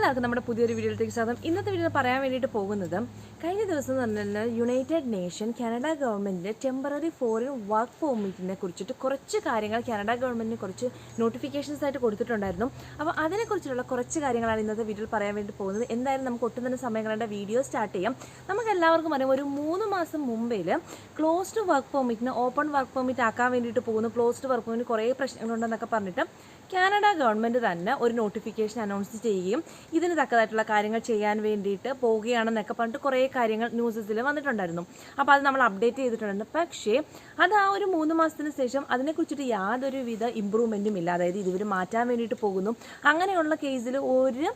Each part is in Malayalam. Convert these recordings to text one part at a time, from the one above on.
എല്ലാവർക്കും നമ്മുടെ പുതിയൊരു വീഡിയോയിലേക്ക് സ്വാഗതം. ഇന്നത്തെ വീഡിയോ പറയാൻ വേണ്ടിയിട്ട് പോകുന്നത് കഴിഞ്ഞ ദിവസം എന്ന് പറഞ്ഞാൽ യുണൈറ്റഡ് നേഷൻ കാനഡ ഗവൺമെൻറ്റിൻ്റെ ടെമ്പററി ഫോറിൻ വർക്ക് പെർമിറ്റിനെ കുറിച്ചിട്ട് കുറച്ച് കാര്യങ്ങൾ കാനഡ ഗവൺമെൻറ്റിന് കുറച്ച് നോട്ടിഫിക്കേഷൻസ് ആയിട്ട് കൊടുത്തിട്ടുണ്ടായിരുന്നു. അപ്പോൾ അതിനെക്കുറിച്ചുള്ള കുറച്ച് കാര്യങ്ങളാണ് ഇന്നത്തെ വീഡിയോയിൽ പറയാൻ വേണ്ടി പോകുന്നത്. എന്തായാലും നമുക്ക് ഒട്ടും തന്നെ സമയം കളയേണ്ട വീഡിയോ സ്റ്റാർട്ട് ചെയ്യാം. നമുക്ക് എല്ലാവർക്കും അറിയാം, ഒരു 3 മാസം മുമ്പേൽ ക്ലോസ്ഡ് വർക്ക് പെർമിറ്റിന് ഓപ്പൺ വർക്ക് പെർമിറ്റ് ആക്കാൻ വേണ്ടിയിട്ട് പോകുന്നു. ക്ലോസ്ഡ് വർക്ക് പെർമിറ്റ് കുറേ പ്രശ്നങ്ങളുണ്ടെന്നൊക്കെ പറഞ്ഞിട്ട് കാനഡ ഗവൺമെൻറ് തന്നെ ഒരു നോട്ടിഫിക്കേഷൻ അനൗൺസ് ചെയ്യുകയും ഇതിന് തക്കതായിട്ടുള്ള കാര്യങ്ങൾ ചെയ്യാൻ വേണ്ടിയിട്ട് പോവുകയാണെന്നൊക്കെ പറഞ്ഞിട്ട് കുറേ കാര്യങ്ങൾ ന്യൂസസിൽ വന്നിട്ടുണ്ടായിരുന്നു. അപ്പോൾ അത് നമ്മൾ അപ്ഡേറ്റ് ചെയ്തിട്ടുണ്ടായിരുന്നു. പക്ഷേ അത് ആ ഒരു 3 മാസത്തിന് ശേഷം അതിനെക്കുറിച്ചിട്ട് യാതൊരുവിധ ഇമ്പ്രൂവ്മെൻറ്റും ഇല്ല. അതായത് ഇവർ മാറ്റാൻ വേണ്ടിയിട്ട് പോകുന്നു, അങ്ങനെയുള്ള കേസിൽ ഒരു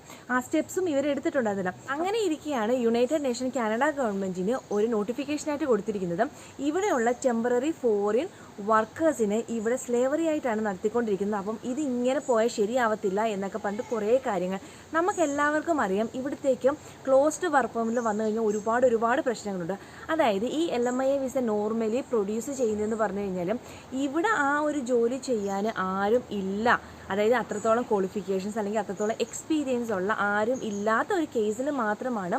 സ്റ്റെപ്സും ഇവർ എടുത്തിട്ടുണ്ടായിരുന്നില്ല. അങ്ങനെ ഇരിക്കെയാണ് യുണൈറ്റഡ് നേഷൻ കാനഡ ഗവൺമെൻറ്റിന് ഒരു നോട്ടിഫിക്കേഷനായിട്ട് കൊടുത്തിരിക്കുന്നത്. ഇവിടെയുള്ള ടെമ്പററി ഫോറിൻ വർക്കേഴ്സിനെ ഇവിടെ സ്ലേവറി ആയിട്ടാണ് നടത്തിക്കൊണ്ടിരിക്കുന്നത്. അപ്പം ഇത് ഇങ്ങനെ പോയാൽ ശരിയാവത്തില്ല എന്നൊക്കെ പറഞ്ഞിട്ട് കുറേ കാര്യങ്ങൾ നമുക്ക് എല്ലാവർക്കും അറിയാം. ഇവിടത്തേക്കും ക്ലോസ്ഡ് വർക്ക് പെർമിറ്റിൽ വന്നു കഴിഞ്ഞാൽ ഒരുപാട് പ്രശ്നങ്ങളുണ്ട്. അതായത് ഈ LMIA വിസ നോർമലി പ്രൊഡ്യൂസ് ചെയ്യുന്നതെന്ന് പറഞ്ഞു കഴിഞ്ഞാലും ഇവിടെ ആ ഒരു ജോലി ചെയ്യാൻ ആരും ഇല്ല. അതായത് അത്രത്തോളം ക്വാളിഫിക്കേഷൻസ് അല്ലെങ്കിൽ അത്രത്തോളം എക്സ്പീരിയൻസ് ഉള്ള ആരും ഇല്ലാത്ത ഒരു കേസിൽ മാത്രമാണ്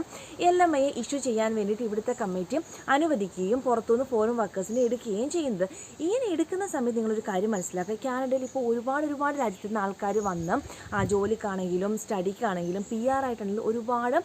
LMIA ഇഷ്യൂ ചെയ്യാൻ വേണ്ടിയിട്ട് ഇവിടുത്തെ കമ്മിറ്റി അനുവദിക്കുകയും പുറത്തുനിന്ന് ഫോറിൻ വർക്കേഴ്സിനെ എടുക്കുകയും ചെയ്യുന്നത്. ഇങ്ങനെ എടുക്കുന്ന സമയത്ത് നിങ്ങളൊരു കാര്യം മനസ്സിലാക്കുക, കാനഡയിൽ ഇപ്പോൾ ഒരുപാട് രാജ്യത്തു നിന്ന് ആൾക്കാർ വന്ന് ജോലിക്കാണെങ്കിലും സ്റ്റഡിക്കാണെങ്കിലും PR ആയിട്ടാണെങ്കിലും ഒരുപാട്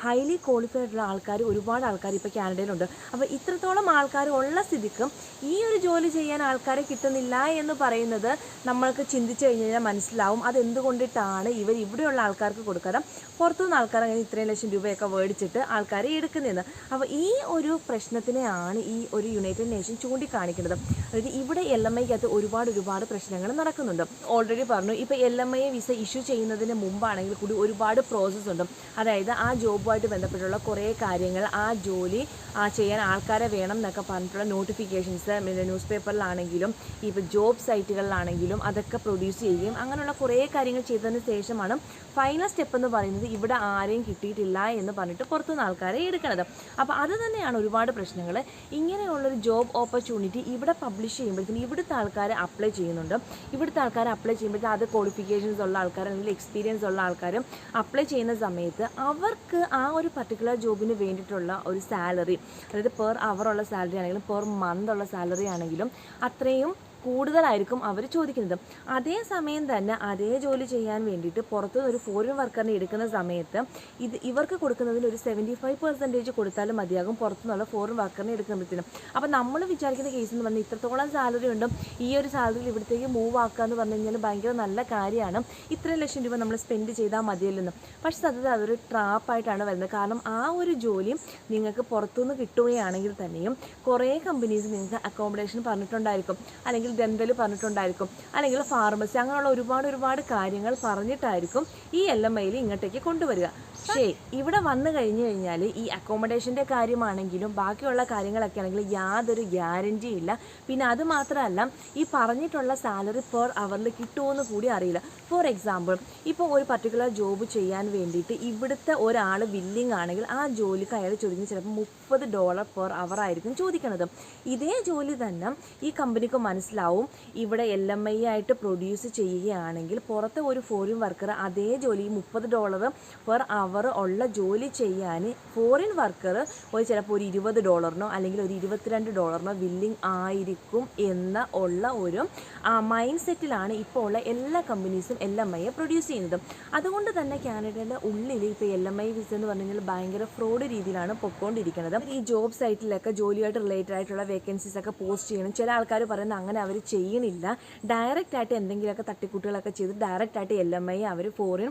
ഹൈലി ക്വാളിഫൈഡ് ഉള്ള ഒരുപാട് ആൾക്കാർ ഇപ്പോൾ കാനഡയിലുണ്ട്. അപ്പോൾ ഇത്രത്തോളം ആൾക്കാർ ഉള്ള സ്ഥിതിക്കും ഈ ഒരു ജോലി ചെയ്യാൻ ആൾക്കാരെ കിട്ടുന്നില്ല എന്ന് പറയുന്നത് നമ്മൾക്ക് ചിന്തിച്ചു കഴിഞ്ഞാൽ മനസ്സിലാവും അതെന്തുകൊണ്ടിട്ടാണ് ഇവർ ഇവിടെയുള്ള ആൾക്കാർക്ക് കൊടുക്കാതെ പുറത്തുനിന്ന് ആൾക്കാർ അങ്ങനെ ഇത്രയും ലക്ഷം രൂപയൊക്കെ മേടിച്ചിട്ട് ആൾക്കാരെ എടുക്കുന്നതെന്ന്. അപ്പോൾ ഈ ഒരു പ്രശ്നത്തിനെയാണ് ഈ ഒരു യുണൈറ്റഡ് നേഷൻ ചൂണ്ടിക്കാണിക്കുന്നത്. അതായത് ഇവിടെ LMIക്കകത്ത് ഒരുപാട് പ്രശ്നങ്ങൾ നടക്കുന്നുണ്ട്. ഓൾറെഡി പറഞ്ഞു, ഇപ്പോൾ LMIA വിസ ഇഷ്യൂ ചെയ്യുന്നതിന് മുമ്പാണെങ്കിൽ കൂടി ഒരുപാട് പ്രോസസ്സ് ഉണ്ട്. അതായത് ആ ജോബുമായിട്ട് ബന്ധപ്പെട്ടുള്ള കുറേ കാര്യങ്ങൾ, ആ ജോലി ചെയ്യാൻ ആൾക്കാരെ വേണം എന്നൊക്കെ പറഞ്ഞിട്ടുള്ള നോട്ടിഫിക്കേഷൻസ് ന്യൂസ് പേപ്പറിലാണെങ്കിലും ഇപ്പോൾ ജോബ് സൈറ്റുകളിലാണെങ്കിലും അതൊക്കെ പ്രൊഡ്യൂസ് ചെയ്യുകയും അങ്ങനെയുള്ള കുറേ കാര്യങ്ങൾ ചെയ്തതിന് ശേഷമാണ് ഫൈനൽ സ്റ്റെപ്പ് എന്ന് പറയുന്നത് ഇവിടെ ആരെയും കിട്ടിയിട്ടില്ല എന്ന് പറഞ്ഞിട്ട് പുറത്തുനിന്ന് ആൾക്കാരെ എടുക്കണത്. അപ്പോൾ അത് തന്നെയാണ് ഒരുപാട് പ്രശ്നങ്ങൾ. ഇങ്ങനെയുള്ളൊരു ജോബ് ഓപ്പർച്യൂണിറ്റി ഇവിടെ പബ്ലിഷ് ചെയ്യുമ്പോഴത്തേക്കും ഇവിടുത്തെ ആൾക്കാർ അപ്ലൈ ചെയ്യുന്നുണ്ട്. ഇവിടുത്തെ ആൾക്കാർ അപ്ലൈ ചെയ്യുമ്പോഴത്തേക്കും അത് ക്വാളിഫിക്കേഷൻസ് ഉള്ള ആൾക്കാർ അല്ലെങ്കിൽ എക്സ്പീരിയൻസ് ഉള്ള ആൾക്കാർ അപ്ലൈ ചെയ്യുന്ന സമയത്ത് അവർക്ക് ആ ഒരു പർട്ടിക്കുലർ ജോബിന് വേണ്ടിയിട്ടുള്ള ഒരു സാലറി, അതായത് പെർ അവർ ഉള്ള സാലറി ആണെങ്കിലും പെർ മന്ത് ഉള്ള സാലറി ആണെങ്കിലും അത്രയും കൂടുതലായിരിക്കും അവർ ചോദിക്കുന്നത്. അതേസമയം തന്നെ അതേ ജോലി ചെയ്യാൻ വേണ്ടിയിട്ട് പുറത്ത് ഒരു ഫോറിൻ വർക്കറിനെ എടുക്കുന്ന സമയത്ത് ഇവർക്ക് കൊടുക്കുന്നതിൽ ഒരു 75% കൊടുത്താലും മതിയാകും പുറത്തുനിന്നുള്ള ഫോറിൻ വർക്കറിനെ എടുക്കുമ്പോഴത്തേനും. അപ്പോൾ നമ്മൾ വിചാരിക്കുന്ന കേസ് എന്ന് പറഞ്ഞാൽ ഇത്രത്തോളം സാലറി ഉണ്ടും ഈ ഒരു സാലറിയിൽ ഇവിടത്തേക്ക് മൂവ് ആക്കുക എന്ന് പറഞ്ഞു കഴിഞ്ഞാൽ ഭയങ്കര നല്ല കാര്യമാണ്, ഇത്രയും ലക്ഷം രൂപ നമ്മൾ സ്പെൻഡ് ചെയ്താൽ മതിയല്ലെന്നും. പക്ഷേ സത്യത്തിൽ അതൊരു ട്രാപ്പായിട്ടാണ് വരുന്നത്. കാരണം ആ ഒരു ജോലി നിങ്ങൾക്ക് പുറത്തുനിന്ന് കിട്ടുകയാണെങ്കിൽ തന്നെയും കുറേ കമ്പനീസ് നിങ്ങൾക്ക് അക്കോമഡേഷൻ പറഞ്ഞിട്ടുണ്ടായിരിക്കും, അല്ലെങ്കിൽ ഡെന്റൽ പറഞ്ഞിട്ടുണ്ടായിരിക്കും, അല്ലെങ്കിൽ ഫാർമസി, അങ്ങനെയുള്ള ഒരുപാട് കാര്യങ്ങൾ പറഞ്ഞിട്ടായിരിക്കും ഈ LMIയിൽ ഇങ്ങോട്ടേക്ക് കൊണ്ടുവരിക. പക്ഷേ ഇവിടെ വന്നു കഴിഞ്ഞാൽ ഈ അക്കോമഡേഷൻ്റെ കാര്യമാണെങ്കിലും ബാക്കിയുള്ള കാര്യങ്ങളൊക്കെ ആണെങ്കിലും യാതൊരു ഗ്യാരൻറ്റി ഇല്ല. പിന്നെ അത് മാത്രമല്ല, ഈ പറഞ്ഞിട്ടുള്ള സാലറി പെർ അവറിൽ കിട്ടുമോയെന്ന് കൂടി അറിയില്ല. ഫോർ എക്സാമ്പിൾ, ഇപ്പോൾ ഒരു പർട്ടിക്കുലർ ജോബ് ചെയ്യാൻ വേണ്ടിയിട്ട് ഇവിടുത്തെ ഒരാൾ വില്ലിങ് ആണെങ്കിൽ ആ ജോലിക്ക് അയാൾ ചോദിക്കുന്നത് ചിലപ്പോൾ $30 പെർ അവർ ആയിരിക്കും ചോദിക്കുന്നത്. ഇതേ ജോലി തന്നെ ഈ കമ്പനിക്ക് മനസ്സിലാവും ഇവിടെ LMIA ആയിട്ട് പ്രൊഡ്യൂസ് ചെയ്യുകയാണെങ്കിൽ പുറത്തെ ഒരു ഫോറിൻ വർക്കർ അതേ ജോലി $30 പെർ അവർ ഉള്ള ജോലി ചെയ്യാൻ ഫോറിൻ വർക്കർ ചിലപ്പോൾ ഒരു $20 അല്ലെങ്കിൽ ഒരു $22 വില്ലിങ് ആയിരിക്കും എന്ന ഒരു മൈൻഡ് സെറ്റിലാണ് ഇപ്പോൾ ഉള്ള എല്ലാ കമ്പനീസും LMIA പ്രൊഡ്യൂസ് ചെയ്യുന്നത്. അതുകൊണ്ട് തന്നെ കാനഡയുടെ ഉള്ളിൽ ഇപ്പോൾ LMIA വിസ എന്ന് പറഞ്ഞു കഴിഞ്ഞാൽ ഭയങ്കര ഫ്രോഡ് രീതിയിലാണ് പൊയ്ക്കൊണ്ടിരിക്കുന്നത്. ഈ ജോബ് സൈറ്റിലൊക്കെ ജോലിയായിട്ട് റിലേറ്റഡ് ആയിട്ടുള്ള വേക്കൻസീസ് ഒക്കെ പോസ്റ്റ് ചെയ്യണം. ചില ആൾക്കാർ പറയുന്നത് അങ്ങനെ അവർ ചെയ്യണില്ല, ഡയറക്റ്റ് ആയിട്ട് എന്തെങ്കിലുമൊക്കെ തട്ടിക്കൂട്ടുകളൊക്കെ ചെയ്ത് ഡയറക്റ്റ് ആയിട്ട് LMIA അവർ ഫോറിൻ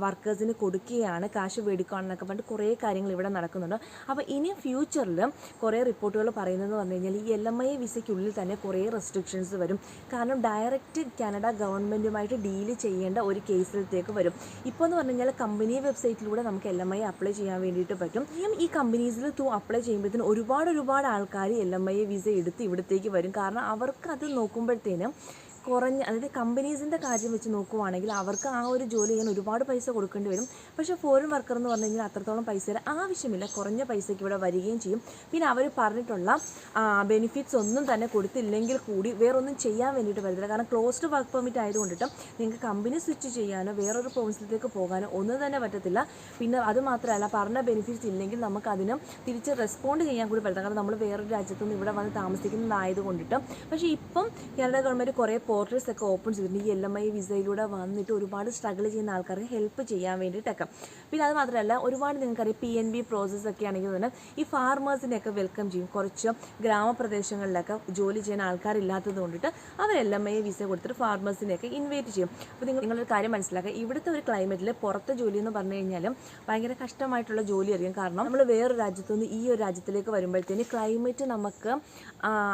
വർക്കേഴ്സിന് കൊടുക്കുകയാണ്, കാശ് മേടിക്കുകയാണെന്നൊക്കെ പറഞ്ഞിട്ട് കുറേ കാര്യങ്ങൾ ഇവിടെ നടക്കുന്നുണ്ട്. അപ്പോൾ ഇനി ഫ്യൂച്ചറിൽ കുറേ റിപ്പോർട്ടുകൾ പറയുന്നതെന്ന് പറഞ്ഞു കഴിഞ്ഞാൽ ഈ LMIA വിസയ്ക്കുള്ളിൽ തന്നെ കുറേ റെസ്ട്രിക്ഷൻസ് വരും. കാരണം ഡയറക്റ്റ് കാനഡ ഗവൺമെൻറ്റുമായിട്ട് ഡീൽ ചെയ്യേണ്ട ഒരു കേസിലത്തേക്ക് വരും. ഇപ്പോൾ എന്ന് പറഞ്ഞു കഴിഞ്ഞാൽ കമ്പനി വെബ്സൈറ്റിലൂടെ നമുക്ക് LMIA അപ്ലൈ ചെയ്യാൻ വേണ്ടിയിട്ട് പറ്റും. ഈ കമ്പനീസിൽ അപ്ലൈ ചെയ്യുമ്പോഴത്തേനും ഒരുപാട് ആൾക്കാർ LMIA വിസ എടുത്ത് ഇവിടത്തേക്ക് വരും. കാരണം അവർക്ക് അത് നോക്കുമ്പോഴത്തേനും കുറഞ്ഞ, അതായത് കമ്പനീസിൻ്റെ കാര്യം വെച്ച് നോക്കുവാണെങ്കിൽ അവർക്ക് ആ ഒരു ജോലി ചെയ്യാൻ ഒരുപാട് പൈസ കൊടുക്കേണ്ടി വരും. പക്ഷേ ഫോറിൻ വർക്കർ എന്ന് പറഞ്ഞു കഴിഞ്ഞാൽ അത്രത്തോളം പൈസയുടെ ആവശ്യമില്ല, കുറഞ്ഞ പൈസയ്ക്ക് ഇവിടെ വരികയും ചെയ്യും. പിന്നെ അവർ പറഞ്ഞിട്ടുള്ള ബെനിഫിറ്റ്സ് ഒന്നും തന്നെ കൊടുത്തില്ലെങ്കിൽ കൂടി വേറൊന്നും ചെയ്യാൻ വേണ്ടിയിട്ട് പറ്റില്ല. കാരണം ക്ലോസ്ഡ് വർക്ക് പെർമിറ്റ് ആയതുകൊണ്ടിട്ട് നിങ്ങൾക്ക് കമ്പനി സ്വിച്ച് ചെയ്യാനോ വേറൊരു പ്രൊവിൻസിലേക്ക് പോകാനോ ഒന്നും തന്നെ പറ്റത്തില്ല. പിന്നെ അത് മാത്രമല്ല, പറഞ്ഞ ബെനിഫിറ്റ്സ് ഇല്ലെങ്കിൽ നമുക്ക് അതിന് തിരിച്ച് റെസ്പോണ്ട് ചെയ്യാൻ കൂടി പറ്റില്ല. കാരണം നമ്മൾ വേറൊരു രാജ്യത്തു നിന്ന് ഇവിടെ വന്ന് താമസിക്കുന്നതായതുകൊണ്ടിട്ട്. പക്ഷേ ഇപ്പം കാനഡ ഗവൺമെൻറ് കുറേ പോർട്ടൽസ് ഒക്കെ ഓപ്പൺ ചെയ്തിട്ടുണ്ട്. ഈ LMI വിസയിലൂടെ വന്നിട്ട് ഒരുപാട് സ്ട്രഗിൾ ചെയ്യുന്ന ആൾക്കാർക്ക് ഹെൽപ്പ് ചെയ്യാൻ വേണ്ടിയിട്ടൊക്കെ. പിന്നെ അത് മാത്രമല്ല, ഒരുപാട് നിങ്ങൾക്കറിയാം PNB പ്രോസസ്സ് ഒക്കെ ആണെങ്കിൽ തന്നെ ഈ ഫാർമേഴ്സിനെയൊക്കെ വെൽക്കം ചെയ്യും. കുറച്ച് ഗ്രാമപ്രദേശങ്ങളിലൊക്കെ ജോലി ചെയ്യാൻ ആൾക്കാരില്ലാത്തത് കൊണ്ടിട്ട് അവർ LMI വിസ കൊടുത്തിട്ട് ഫാർമേഴ്സിനെയൊക്കെ ഇൻവൈറ്റ് ചെയ്യും. അപ്പോൾ നിങ്ങളൊരു കാര്യം മനസ്സിലാക്കുക, ഇവിടുത്തെ ഒരു ക്ലൈമറ്റിൽ പുറത്തെ ജോലി എന്ന് പറഞ്ഞു കഴിഞ്ഞാലും ഭയങ്കര കഷ്ടമായിട്ടുള്ള ജോലി അറിയാം. കാരണം നമ്മൾ വേറൊരു രാജ്യത്തു നിന്ന് ഈ ഒരു രാജ്യത്തിലേക്ക് വരുമ്പോഴത്തേന് ക്ലൈമറ്റ് നമുക്ക്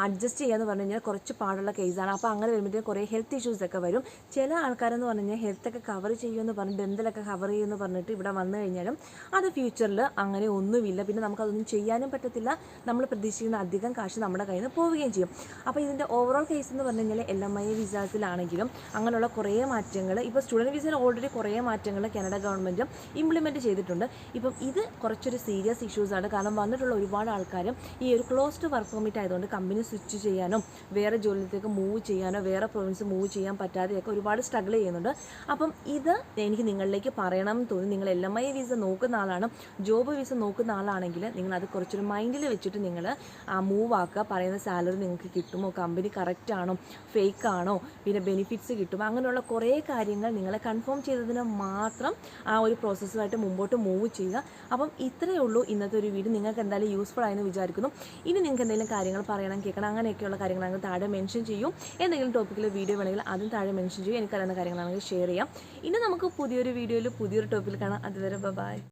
അഡ്ജസ്റ്റ് ചെയ്യാന്ന് പറഞ്ഞു കഴിഞ്ഞാൽ കുറച്ച് പാടുള്ള കേസാണ്. അപ്പോൾ അങ്ങനെ വരുമ്പോഴത്തേക്കും കുറേ ഹെൽത്ത് ഇഷ്യൂസ് ഒക്കെ വരും. ചില ആൾക്കാരെന്ന് പറഞ്ഞു കഴിഞ്ഞാൽ ഹെൽത്തൊക്കെ കവർ ചെയ്യുമെന്ന് പറഞ്ഞ് ഡെന്തലൊക്കെ കവർ ചെയ്യുമെന്ന് പറഞ്ഞിട്ട് ഇവിടെ വന്നു കഴിഞ്ഞാലും അത് ഫ്യൂച്ചറിൽ അങ്ങനെ ഒന്നുമില്ല. പിന്നെ നമുക്കതൊന്നും ചെയ്യാനും പറ്റത്തില്ല. നമ്മൾ പ്രതീക്ഷിക്കുന്ന അധികം കാശ് നമ്മുടെ കയ്യിൽ നിന്ന് പോവുകയും ചെയ്യും. അപ്പോൾ ഇതിൻ്റെ ഓവറോൾ കേസ് എന്ന് പറഞ്ഞു കഴിഞ്ഞാൽ LMI വിസാസിലാണെങ്കിലും അങ്ങനെയുള്ള കുറേ മാറ്റങ്ങൾ, ഇപ്പോൾ സ്റ്റുഡൻറ്റ് വിസയിൽ ഓൾറെഡി കുറേ മാറ്റങ്ങൾ കാനഡ ഗവൺമെൻറ് ഇംപ്ലിമെൻറ്റ് ചെയ്തിട്ടുണ്ട്. ഇപ്പം ഇത് കുറച്ചൊരു സീരിയസ് ഇഷ്യൂസാണ്. കാരണം വന്നിട്ടുള്ള ഒരുപാട് ആൾക്കാരും ഈ ഒരു ക്ലോസ്ഡ് വർക്ക് പെർമിറ്റ് ആയതുകൊണ്ട് കമ്പനി സ്വിച്ച് ചെയ്യാനോ വേറെ ജോലിയിലേക്ക് മൂവ് ചെയ്യാനോ വേറെ പ്രൊവിൻസ് മൂവ് ചെയ്യാൻ പറ്റാതെയൊക്കെ ഒരുപാട് സ്ട്രഗിൾ ചെയ്യുന്നുണ്ട്. അപ്പം ഇത് എനിക്ക് നിങ്ങളിലേക്ക് പറയണം എന്ന് തോന്നി. നിങ്ങൾ LMI വിസ നോക്കുന്ന ആളാണ്, ജോബ് വിസ നോക്കുന്ന ആളാണെങ്കിൽ നിങ്ങളത് കുറച്ചൊരു മൈൻഡിൽ വെച്ചിട്ട് നിങ്ങൾ മൂവ് ആക്കുക. പറയുന്ന സാലറി നിങ്ങൾക്ക് കിട്ടുമോ, കമ്പനി കറക്റ്റ് ആണോ ഫേക്ക് ആണോ, പിന്നെ ബെനിഫിറ്റ്സ് കിട്ടുമോ, അങ്ങനെയുള്ള കുറേ കാര്യങ്ങൾ നിങ്ങളെ കൺഫേം ചെയ്തതിന് മാത്രം ആ ഒരു പ്രോസസ്സുമായിട്ട് മുമ്പോട്ട് മൂവ് ചെയ്യുക. അപ്പം ഇത്രയേ ഉള്ളൂ ഇന്നത്തെ ഒരു വീഡിയോ. നിങ്ങൾക്ക് എന്തായാലും യൂസ്ഫുൾ ആയെന്ന് വിചാരിക്കുന്നു. ഇനി നിങ്ങൾക്ക് എന്തെങ്കിലും കാര്യങ്ങൾ പറയണം, കേൾക്കണം, അങ്ങനെയൊക്കെയുള്ള കാര്യങ്ങളാണെങ്കിൽ താഴെ മെൻഷൻ ചെയ്യും. എന്തെങ്കിലും ടോപ്പിക്കിൽ വീഡിയോ വേണമെങ്കിൽ അതും താഴെ മെൻഷൻ ചെയ്യും. എനിക്കറിയുന്ന കാര്യങ്ങളാണെങ്കിൽ ഷെയർ ചെയ്യാം. ഇനി നമുക്ക് പുതിയൊരു വീഡിയോയിൽ പുതിയൊരു ടോപ്പിക്കിൽ കാണാം. അതുവരെ ബൈ.